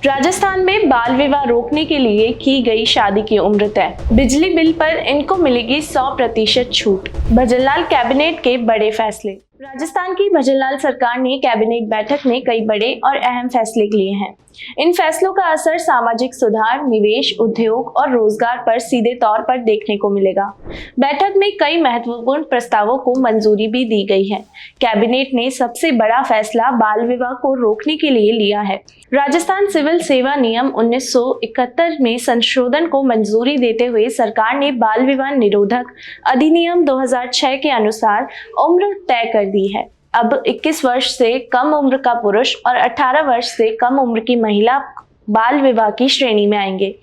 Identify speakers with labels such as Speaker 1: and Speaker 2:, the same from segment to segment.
Speaker 1: राजस्थान में बाल विवाह रोकने के लिए की गई शादी की उम्र तय। बिजली बिल पर इनको मिलेगी 100% छूट। भजनलाल कैबिनेट के बड़े फैसले। राजस्थान की भजनलाल सरकार ने कैबिनेट बैठक में कई बड़े और अहम फैसले लिए हैं। इन फैसलों का असर सामाजिक सुधार, निवेश, उद्योग और रोजगार पर सीधे तौर पर देखने को मिलेगा। बैठक में कई महत्वपूर्ण प्रस्तावों को मंजूरी भी दी गई है। कैबिनेट ने सबसे बड़ा फैसला बाल विवाह को रोकने के लिए लिया है। राजस्थान सिविल सेवा नियम 1971 में संशोधन को मंजूरी देते हुए सरकार ने बाल विवाह निरोधक अधिनियम 2006 के अनुसार उम्र तय कर दी है। अब 21 वर्ष से कम उम्र का पुरुष और 18 वर्ष से कम उम्र की महिला बाल विवाह की श्रेणी में आएंगे।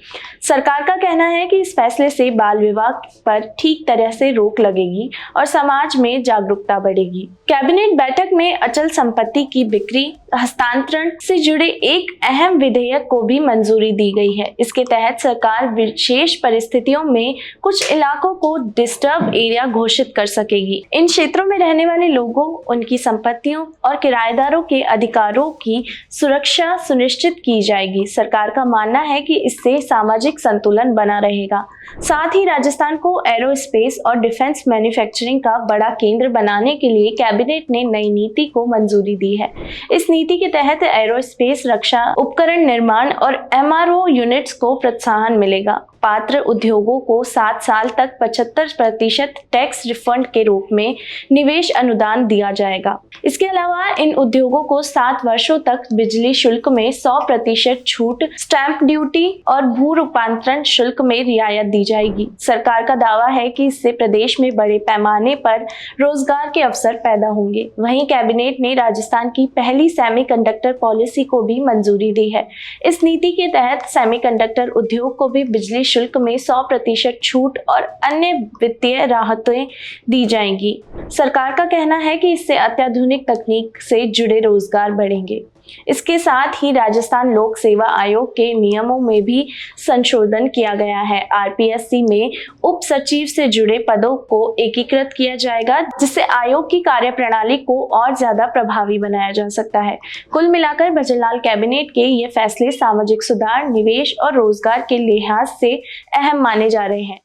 Speaker 1: सरकार का कहना है कि इस फैसले से बाल विवाह पर ठीक तरह से रोक लगेगी और समाज में जागरूकता बढ़ेगी। कैबिनेट बैठक में अचल संपत्ति की बिक्री हस्तांतरण से जुड़े एक अहम विधेयक को भी मंजूरी दी गई है। इसके तहत सरकार विशेष परिस्थितियों में कुछ इलाकों को डिस्टर्ब एरिया घोषित कर सकेगी। इन क्षेत्रों में रहने वाले लोगों, उनकी संपत्तियों और किराएदारों के अधिकारों की सुरक्षा सुनिश्चित की जाएगी। सरकार का मानना है कि इससे सामाजिक संतुलन बना रहेगा। साथ ही राजस्थान को एरोस्पेस और डिफेंस मैन्युफैक्चरिंग का बड़ा केंद्र बनाने के लिए कैबिनेट ने नई नीति को मंजूरी दी है। इस नीति के तहत एरोस्पेस रक्षा उपकरण निर्माण और MRO यूनिट्स को प्रोत्साहन मिलेगा। पात्र उद्योगों को 7 साल तक 75% टैक्स रिफंड के रूप में निवेश अनुदान दिया जाएगा। इसके अलावा इन उद्योगों को 7 वर्षों तक बिजली शुल्क में 100% छूट, स्टैंप ड्यूटी और भू रूपांतरण शुल्क में रियायत दी जाएगी। सरकार का दावा है कि इससे प्रदेश में बड़े पैमाने पर रोजगार के अवसर पैदा होंगे। वहीं कैबिनेट ने राजस्थान की पहली सेमीकंडक्टर पॉलिसी को भी मंजूरी दी है। इस नीति के तहत सेमीकंडक्टर उद्योग को भी बिजली शुल्क में 100% छूट और अन्य वित्तीय राहतें दी जाएंगी। सरकार का कहना है कि इससे अत्याधुनिक तकनीक से जुड़े रोजगार बढ़ेंगे। इसके साथ ही राजस्थान लोक सेवा आयोग के नियमों में भी संशोधन किया गया है। RPSC में उप सचिव से जुड़े पदों को एकीकृत किया जाएगा, जिससे आयोग की कार्यप्रणाली को और ज्यादा प्रभावी बनाया जा सकता है। कुल मिलाकर भजनलाल कैबिनेट के ये फैसले सामाजिक सुधार, निवेश और रोजगार के लिहाज से अहम माने जा रहे हैं।